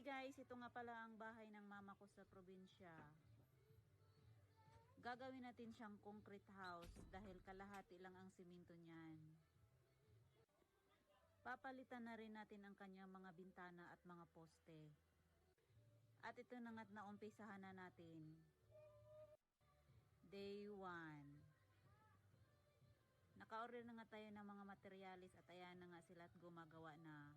guys, ito nga pala ang bahay ng mama ko sa probinsya. Gagawin natin siyang concrete house dahil kalahati lang ang simento niyan. Papalitan na rin natin ang kanyang mga bintana at mga poste. At ito na nga't naumpisahan na natin. Day 1. Naka-order na nga tayo ng mga materialis at ayan na nga sila at gumagawa na.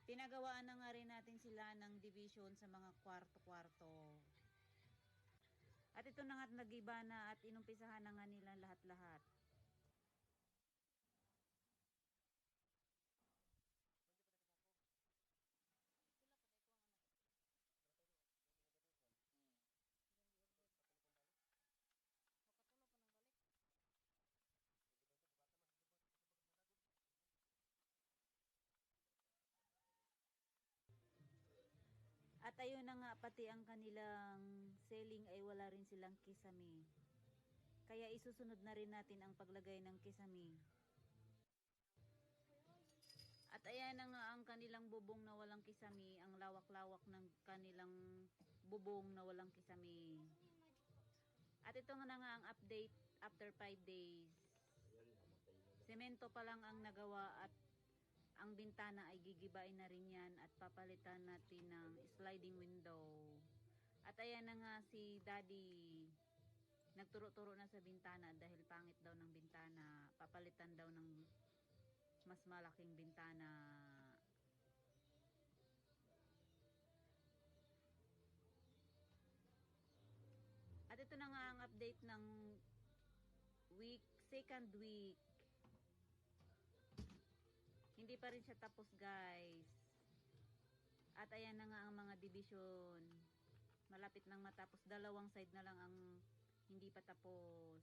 Pinagawaan na nga rin natin sila ng division sa mga kwarto-kwarto. At ito na nga't nagiba na at inumpisahan na nga nila lahat-lahat. At ayun na nga, pati ang kanilang ceiling ay wala rin silang kisame. Kaya isusunod na rin natin ang paglagay ng kisame. At ayan na nga ang kanilang bubong na walang kisame, ang lawak-lawak ng kanilang bubong na walang kisame. At ito nga na nga ang update after 5 days. Semento pa lang ang nagawa at ang bintana ay gigibain na rin yan at papalitan natin ng sliding window. At ayan na nga si Daddy. Nagturo-turo na sa bintana dahil pangit daw ng bintana. Papalitan daw ng mas malaking bintana. At ito na nga ang update ng second week. Hindi pa rin siya tapos guys. At ayan na nga ang mga division. Malapit nang matapos. Dalawang side na lang ang hindi pa tapos.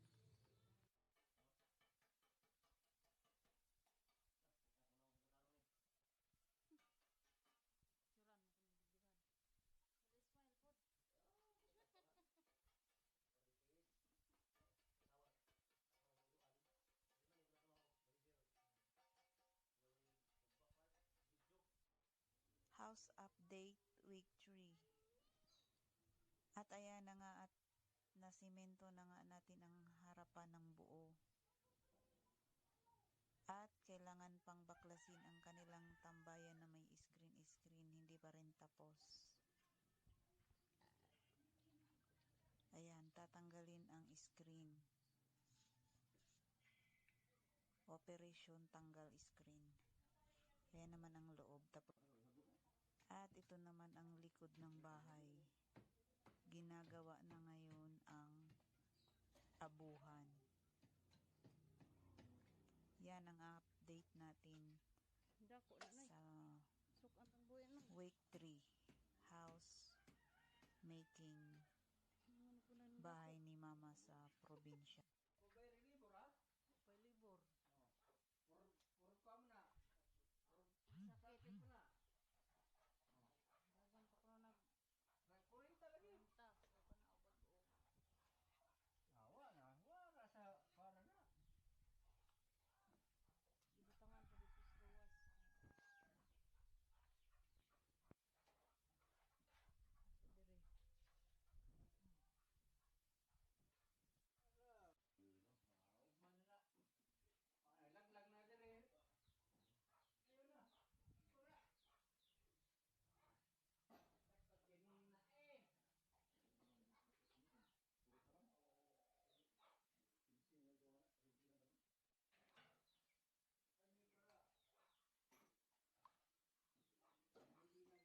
Suran mo kung nagdidihan. Smile po. House update week 3. At ayan na nga at nasimento na nga natin ang harapan ng buo. At kailangan pang baklasin ang kanilang tambayan na may screen, hindi pa rin tapos. Ayan, tatanggalin ang screen. Operation tanggal screen. Ayan naman ang loob. At ito naman ang likod ng bahay. Ginagawa na ngayon ang abuhan. Yan ang update natin sa week 3. House making bahay ni mama sa probinsya. Sakit mo na. Dagan pa ko na nagkurinta lagi. Kurinta. Ako na ako pag-uog. Wala sa para na. Ibutangan pa dito sa ruwas. Sa dire.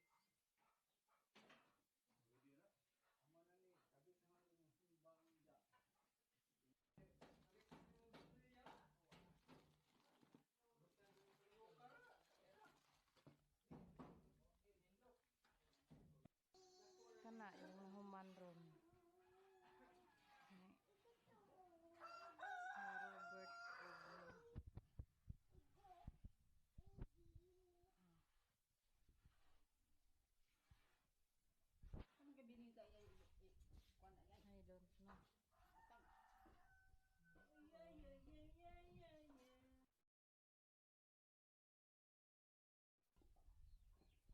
Ay, laglag na dire. Ayun na. Wala. Ganina eh. Kana yung human ron. Robert Ogno. Ano ka binita yan? I don't know.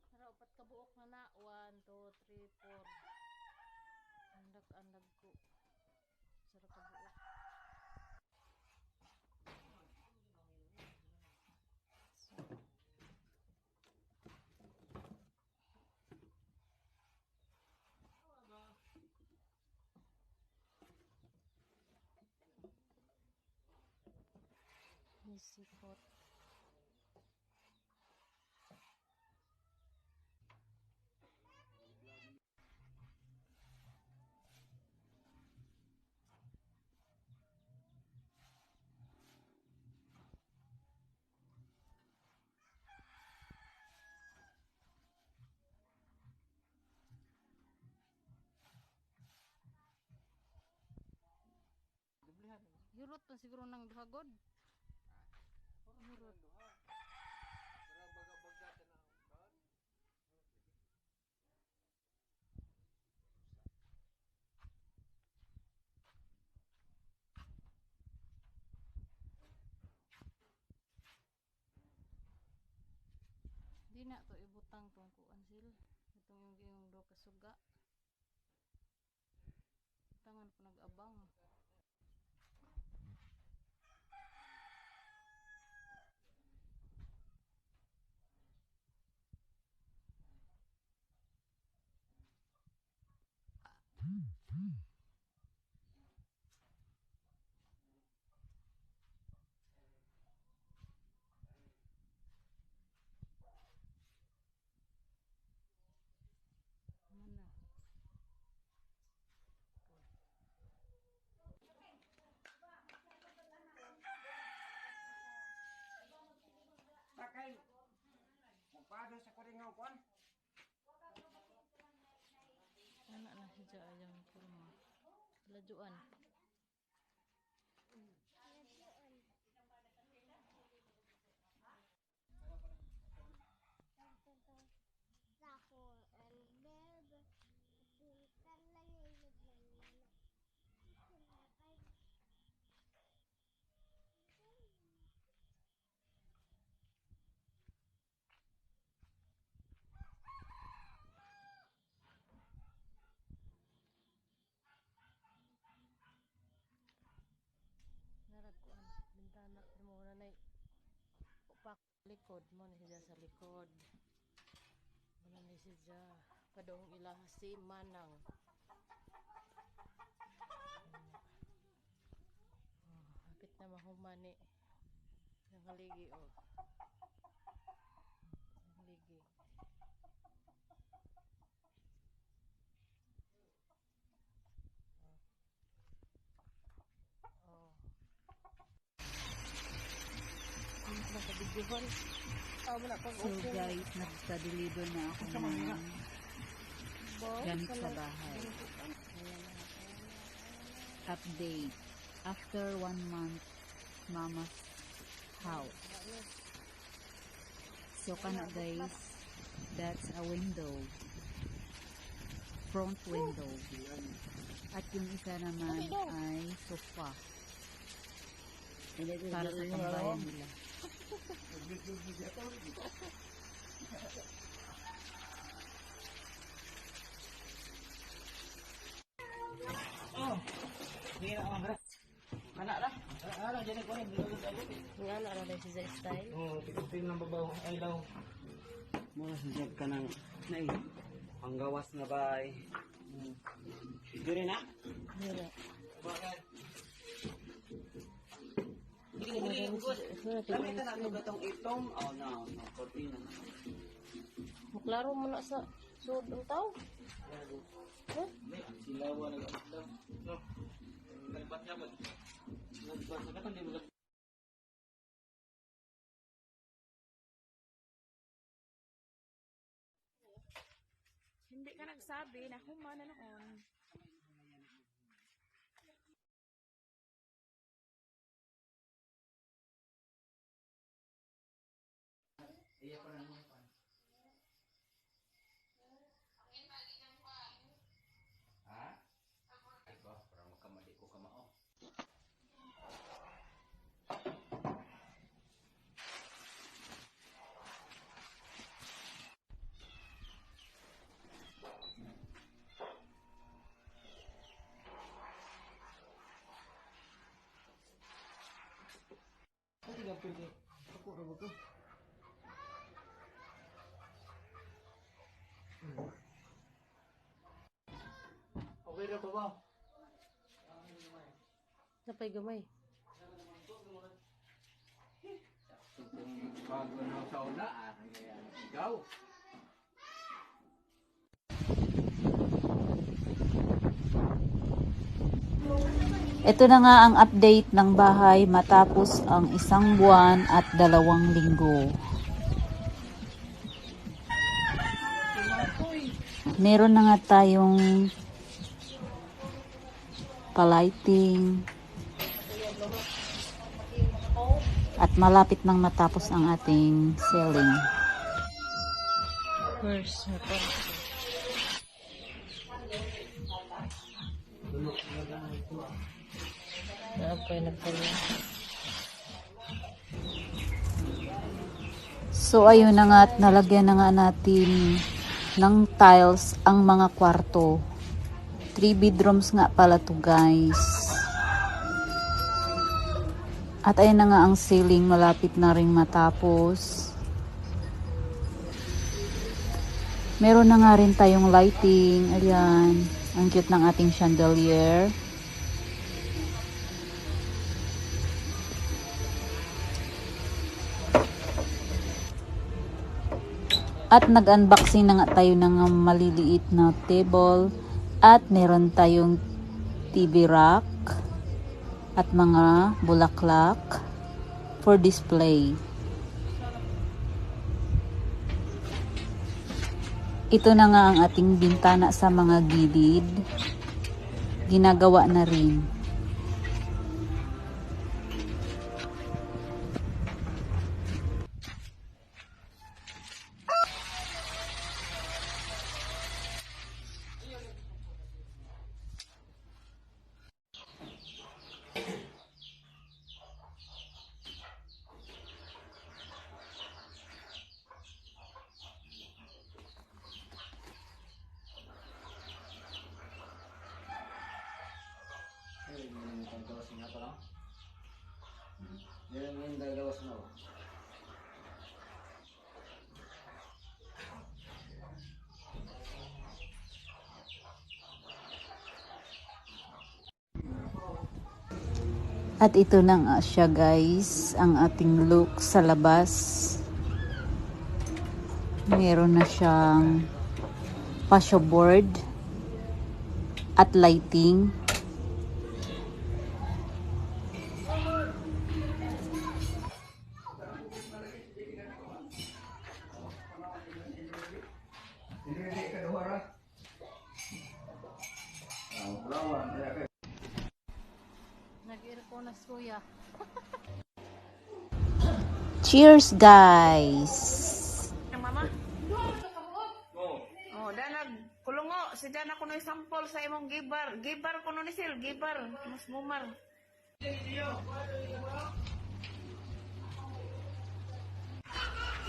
Para upat ka kabuok na na. 1, 2, 3, 4. Andag ko. Sara kabuok. Nisikot. Yurot pa siguro ng duhagod. Yurot. Di na to ibutang tong kuan sil. Itong yung do kasuga. Tangan ko nag-abang. Mana? Bakay. Magpado sa kuringaw kon. Anak na siya ayang kurma. Lajuan. Naragkuan. Bintana mo na nay. Upak likod mo na siya sa likod. Wala na siya. Padong ilang si Manang. Hapit na mahumani. Ang haligi o. Ang haligi. Oh. Nakabidyohan. So guys, nagpa-deliver na ako ng gamit sa bahay. Update. After 1 month, mama's house. So kana guys, that's a window. Front window. At yung isa naman ay sofa. Para sa tambayan nila. Oh. Di na ang gras. Kana ra. Ara jene ko ni bilog ako. Nga na rin siya style. Oh, tikim ng babaw ay daw. Mo sa ka nang nai. Panggawas na bay. Dire na. Dira. Bakit? Dami Dami ka na ito gatong itom. Oh no, no, kortina. Maklaro mo na sa sud ang tao. Huh? Silawa na gatong. No. Kalbat niya ba? Nagbat na katong di mo. Hindi ka nagsabi na humana noon. Iya pa na mo. Ha? Ay ko, para makamali ko kamao. pwede. Ako na ba ko? Okay na pa ba? Napay gamay. Bago na sa una, ikaw. Ito na nga ang update ng bahay matapos ang 1 buwan at 2 linggo. Meron na nga tayong palighting at malapit nang matapos ang ating ceiling. First, napay na pala. So ayun na nga at nalagyan na nga natin ng tiles ang mga kwarto. 3 bedrooms nga pala to guys. At ayun na nga ang ceiling, malapit na ring matapos. Meron na nga rin tayong lighting. Ayan, ang cute ng ating chandelier. At nag-unboxing na nga tayo ng maliliit na table. At meron tayong TV rack at mga bulaklak for display. Ito na nga ang ating bintana sa mga gilid. Ginagawa na rin. Yan yung dalawas na. At ito na nga siya guys, ang ating look sa labas. Meron na siyang patio board at lighting. Nag-aircon na suya. Cheers guys! Ang mama? Oh, danag kulungo si dana kuno sample sa imong gibar. Gibar kuno ni sil, gibar. Mas mumar.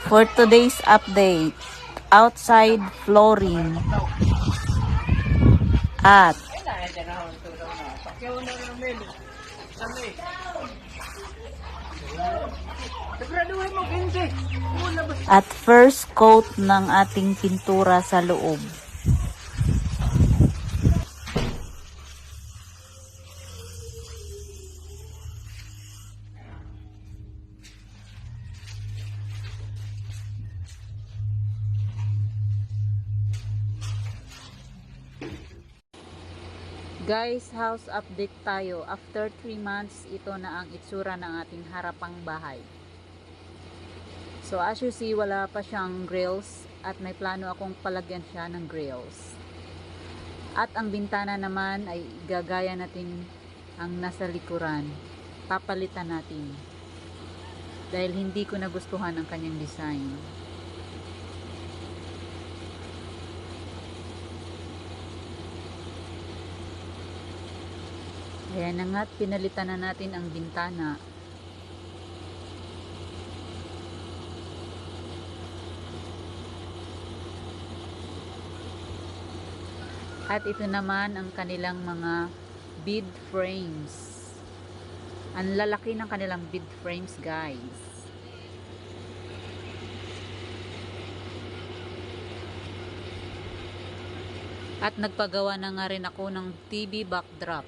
For today's update, outside flooring at first coat ng ating pintura sa loob. Guys, house update tayo. After 3 months, ito na ang itsura ng ating harapang bahay. So as you see, wala pa siyang grills at may plano akong palagyan siya ng grills. At ang bintana naman ay gagaya natin ang nasa likuran. Papalitan natin. Dahil hindi ko nagustuhan ang kanyang design. Ayan na nga, pinalitan na natin ang bintana. At ito naman ang kanilang mga bead frames. Ang lalaki ng kanilang bed frames, guys. At nagpagawa na nga rin ako ng TV backdrop.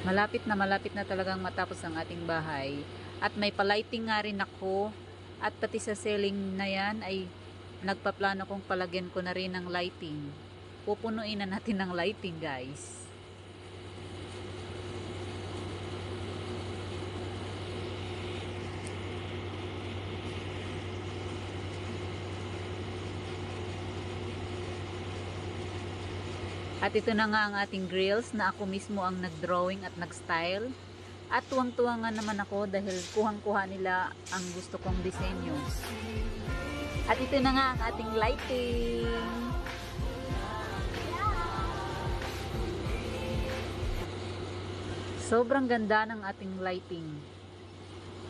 Malapit na talagang matapos ang ating bahay. At may palighting nga rin ako. At pati sa ceiling na yan ay nagpaplano kong palagyan ko na rin ng lighting. Pupunuin na natin ng lighting, guys. At ito na nga ang ating grills na ako mismo ang nag-drawing at nag-style. At tuwang-tuwa nga naman ako dahil kuhang-kuha nila ang gusto kong disenyo. At ito na nga ang ating lighting. Sobrang ganda ng ating lighting.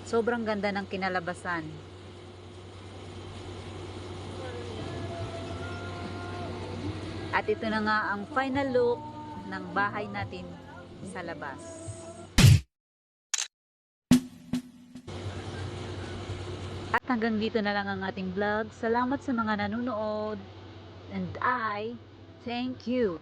Sobrang ganda ng kinalabasan. At ito na nga ang final look ng bahay natin sa labas. At hanggang dito na lang ang ating vlog. Salamat sa mga nanonood. And I thank you.